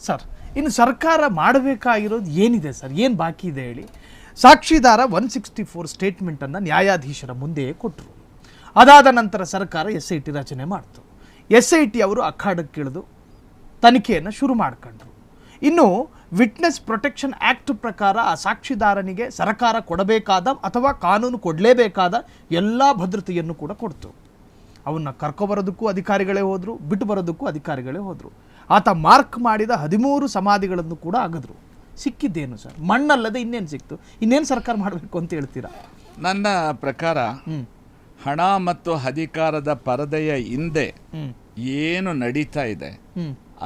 Sir, ಇನ್ನು ಸರ್ಕಾರ ಮಾಡಬೇಕಾಗಿರೋದು ಏನಿದೆ ಸರ್? ಏನು ಬಾಕಿ ಇದೆ ಹೇಳಿ? ಸಾಕ್ಷಿದಾರ 164 ಸ್ಟೇಟ್ಮೆಂಟನ್ನು ನ್ಯಾಯಾಧೀಶರ ಮುಂದೆಯೇ ಕೊಟ್ಟರು. ಅದಾದ ನಂತರ ಸರ್ಕಾರ SIT ರಚನೆ ಮಾಡ್ತು. SIT ಅವರು ಅಖಾಡಕ್ಕಿಳಿದು ತನಿಖೆಯನ್ನು ಶುರು ಮಾಡ್ಕೊಂಡ್ರು. ಇನ್ನು ವಿಟ್ನೆಸ್ ಪ್ರೊಟೆಕ್ಷನ್ ಆ್ಯಕ್ಟ್ ಪ್ರಕಾರ ಆ ಸಾಕ್ಷಿದಾರನಿಗೆ ಸರ್ಕಾರ ಕೊಡಬೇಕಾದ ಅಥವಾ ಕಾನೂನು ಕೊಡಲೇಬೇಕಾದ ಎಲ್ಲ ಭದ್ರತೆಯನ್ನು ಕೂಡ ಕೊಡ್ತು. ಅವನ್ನ ಕರ್ಕೊಬರೋದಕ್ಕೂ ಅಧಿಕಾರಿಗಳೇ ಹೋದರು, ಬಿಟ್ಟು ಬರೋದಕ್ಕೂ ಅಧಿಕಾರಿಗಳೇ ಹೋದರು. ಆತ ಮಾರ್ಕ್ ಮಾಡಿದ 13 ಸಮಾಧಿಗಳನ್ನು ಕೂಡ ಅಗದ್ರು. ಸಿಕ್ಕಿದ್ದೇನು ಸರ್? ಮಣ್ಣಲ್ಲದೆ ಇನ್ನೇನು ಸಿಕ್ತು? ಇನ್ನೇನು ಸರ್ಕಾರ ಮಾಡಬೇಕು ಅಂತ ಹೇಳ್ತೀರಾ? ನನ್ನ ಪ್ರಕಾರ ಹಣ ಮತ್ತು ಅಧಿಕಾರದ ಪರದೆಯ ಹಿಂದೆ ಏನು ನಡೀತಾ ಇದೆ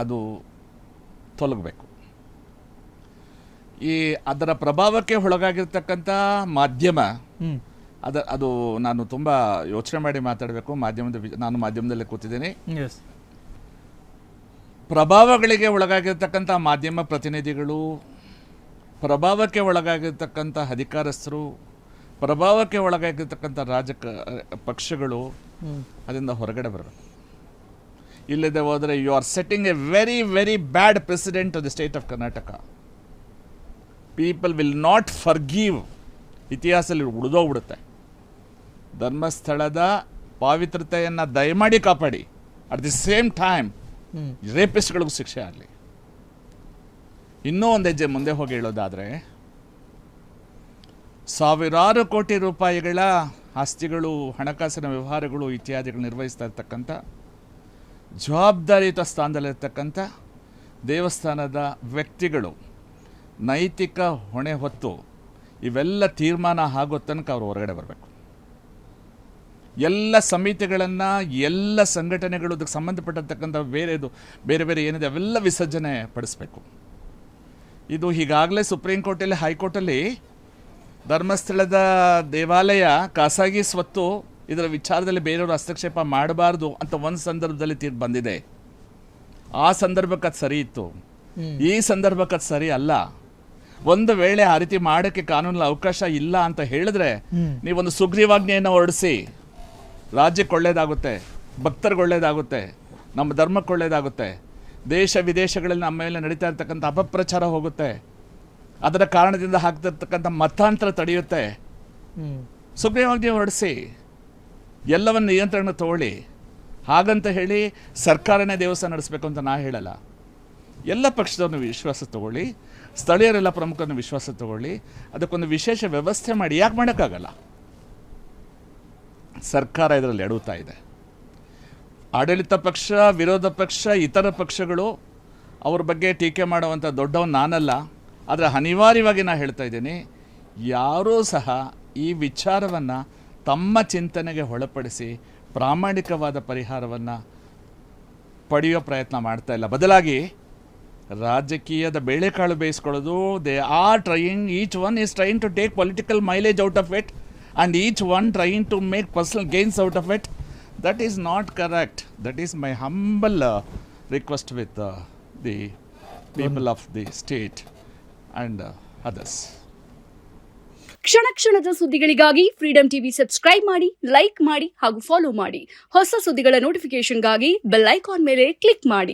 ಅದು ತೊಲಗಬೇಕು. ಅದರ ಪ್ರಭಾವಕ್ಕೆ ಒಳಗಾಗಿರ್ತಕ್ಕಂಥ ಮಾಧ್ಯಮ ಅದು ನಾನು ತುಂಬ ಯೋಚನೆ ಮಾಡಿ ಮಾತಾಡಬೇಕು. ನಾನು ಮಾಧ್ಯಮದಲ್ಲೇ ಕೂತಿದ್ದೀನಿ. ಪ್ರಭಾವಗಳಿಗೆ ಒಳಗಾಗಿರ್ತಕ್ಕಂಥ ಮಾಧ್ಯಮ ಪ್ರತಿನಿಧಿಗಳು, ಪ್ರಭಾವಕ್ಕೆ ಒಳಗಾಗಿರ್ತಕ್ಕಂಥ ಅಧಿಕಾರಸ್ಥರು, ಪ್ರಭಾವಕ್ಕೆ ಒಳಗಾಗಿರ್ತಕ್ಕಂಥ ಪಕ್ಷಗಳು ಅದರಿಂದ ಹೊರಗಡೆ ಬರಬೇಕು. ಇಲ್ಲದೆ ಹೋದರೆ you are setting a very very bad precedent of the state of Karnataka. People will not forgive. ಇತಿಹಾಸದಲ್ಲಿ ಉಳಿದೋಗ್ಬಿಡುತ್ತೆ. ಧರ್ಮಸ್ಥಳದ ಪಾವಿತ್ರತೆಯನ್ನು ದಯಮಾಡಿ ಕಾಪಾಡಿ. ಅಟ್ ದಿ ಸೇಮ್ ಟೈಮ್ ರೇಪಿಸ್ಟ್ಗಳಿಗೂ ಶಿಕ್ಷೆ ಆಗಲಿ. ಇನ್ನೂ ಒಂದು ಹೆಜ್ಜೆ ಮುಂದೆ ಹೋಗಿ ಹೇಳೋದಾದರೆ, ಸಾವಿರಾರು ಕೋಟಿ ರೂಪಾಯಿಗಳ ಆಸ್ತಿಗಳು, ಹಣಕಾಸಿನ ವ್ಯವಹಾರಗಳು ಇತ್ಯಾದಿಗಳು ನಿರ್ವಹಿಸ್ತಾ ಇರ್ತಕ್ಕಂಥ ಜವಾಬ್ದಾರಿಯುತ ಸ್ಥಾನದಲ್ಲಿರ್ತಕ್ಕಂಥ ದೇವಸ್ಥಾನದ ವ್ಯಕ್ತಿಗಳು ನೈತಿಕ ಹೊಣೆ ಹೊತ್ತು ಇವೆಲ್ಲ ತೀರ್ಮಾನ ಆಗೋ ತನಕ ಅವರು ಹೊರಗಡೆ ಬರಬೇಕು. ಎಲ್ಲ ಸಮಿತಿಗಳನ್ನು, ಎಲ್ಲ ಸಂಘಟನೆಗಳು, ಅದಕ್ಕೆ ಸಂಬಂಧಪಟ್ಟಿರ್ತಕ್ಕಂಥ ಬೇರೆ ಬೇರೆ ಏನಿದೆ ಅವೆಲ್ಲ ವಿಸರ್ಜನೆ ಪಡಿಸಬೇಕು. ಇದು ಈಗಾಗಲೇ ಸುಪ್ರೀಂ ಕೋರ್ಟಲ್ಲಿ, ಹೈಕೋರ್ಟಲ್ಲಿ ಧರ್ಮಸ್ಥಳದ ದೇವಾಲಯ ಖಾಸಗಿ ಸ್ವತ್ತು, ಇದರ ವಿಚಾರದಲ್ಲಿ ಬೇರೆಯವರು ಹಸ್ತಕ್ಷೇಪ ಮಾಡಬಾರ್ದು ಅಂತ ಒಂದು ಸಂದರ್ಭದಲ್ಲಿ ತೀರ್ಪು ಬಂದಿದೆ. ಆ ಸಂದರ್ಭಕ್ಕೆ ಅದು ಸರಿ ಇತ್ತು. ಈ ಸಂದರ್ಭಕ್ಕೆ ಅದು ಸರಿ ಅಲ್ಲ. ಒಂದು ವೇಳೆ ಆ ರೀತಿ ಮಾಡೋಕ್ಕೆ ಕಾನೂನಲ್ಲಿ ಅವಕಾಶ ಇಲ್ಲ ಅಂತ ಹೇಳಿದ್ರೆ ನೀವೊಂದು ಸುಗ್ರೀವಾಜ್ಞೆಯನ್ನು ಹೊರಡಿಸಿ, ರಾಜ್ಯಕ್ಕೆ ಒಳ್ಳೇದಾಗುತ್ತೆ, ಭಕ್ತರಿಗೆ ಒಳ್ಳೇದಾಗುತ್ತೆ, ನಮ್ಮ ಧರ್ಮಕ್ಕೆ ಒಳ್ಳೇದಾಗುತ್ತೆ, ದೇಶ ವಿದೇಶಗಳಲ್ಲಿ ನಮ್ಮ ಮೇಲೆ ನಡೀತಾ ಇರ್ತಕ್ಕಂಥ ಅಪಪ್ರಚಾರ ಹೋಗುತ್ತೆ, ಅದರ ಕಾರಣದಿಂದ ಆಗ್ತಿರ್ತಕ್ಕಂಥ ಮತಾಂತರ ತಡೆಯುತ್ತೆ. ಸುಗ್ರೀವಾಜ್ಞೆ ಹೊರಡಿಸಿ ಎಲ್ಲವನ್ನು ನಿಯಂತ್ರಣ ತಗೊಳ್ಳಿ. ಹಾಗಂತ ಹೇಳಿ ಸರ್ಕಾರನೇ ದೇವಸ್ಥಾನ ನಡೆಸಬೇಕು ಅಂತ ನಾ ಹೇಳಲ್ಲ. ಎಲ್ಲ ಪಕ್ಷದವ್ರನ್ನ ವಿಶ್ವಾಸ ತಗೊಳ್ಳಿ, ಸ್ಥಳೀಯರೆಲ್ಲ ಪ್ರಮುಖರನ್ನ ವಿಶ್ವಾಸ ತಗೊಳ್ಳಿ, ಅದಕ್ಕೊಂದು ವಿಶೇಷ ವ್ಯವಸ್ಥೆ ಮಾಡಿ. ಯಾಕೆ ಮಾಡೋಕ್ಕಾಗಲ್ಲ? ಸರ್ಕಾರ ಇದರಲ್ಲಿ ಎಡುತ್ತಾ ಇದೆ. ಆಡಳಿತ ಪಕ್ಷ, ವಿರೋಧ ಪಕ್ಷ, ಇತರ ಪಕ್ಷಗಳು ಅವ್ರ ಬಗ್ಗೆ ಟೀಕೆ ಮಾಡುವಂಥ ದೊಡ್ಡವನು ನಾನಲ್ಲ. ಆದರೆ ಅನಿವಾರ್ಯವಾಗಿ ನಾನು ಹೇಳ್ತಾ ಇದ್ದೀನಿ, ಯಾರೂ ಸಹ ಈ ವಿಚಾರವನ್ನು ತಮ್ಮ ಚಿಂತನೆಗೆ ಒಳಪಡಿಸಿ ಪ್ರಾಮಾಣಿಕವಾದ ಪರಿಹಾರವನ್ನು ಪಡೆಯೋ ಪ್ರಯತ್ನ ಮಾಡ್ತಾ ಇಲ್ಲ. ಬದಲಾಗಿ ರಾಜಕೀಯದ ಬೇಳೆಕಾಳು ಬೇಯಿಸ್ಕೊಳ್ಳೋದು. They are trying, each one is trying to take political mileage out of it and each one trying to make personal gains out of it. That is not correct. That is my humble request with the people of the state and others. ಕ್ಷಣ ಕ್ಷಣದ ಸುದ್ದಿಗಳಿಗಾಗಿ freedom TV subscribe ಮಾಡಿ, like ಮಾಡಿ ಹಾಗೂ follow ಮಾಡಿ. ಹೊಸ ಸುದ್ದಿಗಳ ನೋಟಿಫಿಕೇಶನ್ಗಾಗಿ bell icon ಮೇಲೆ ಕ್ಲಿಕ್ ಮಾಡಿ.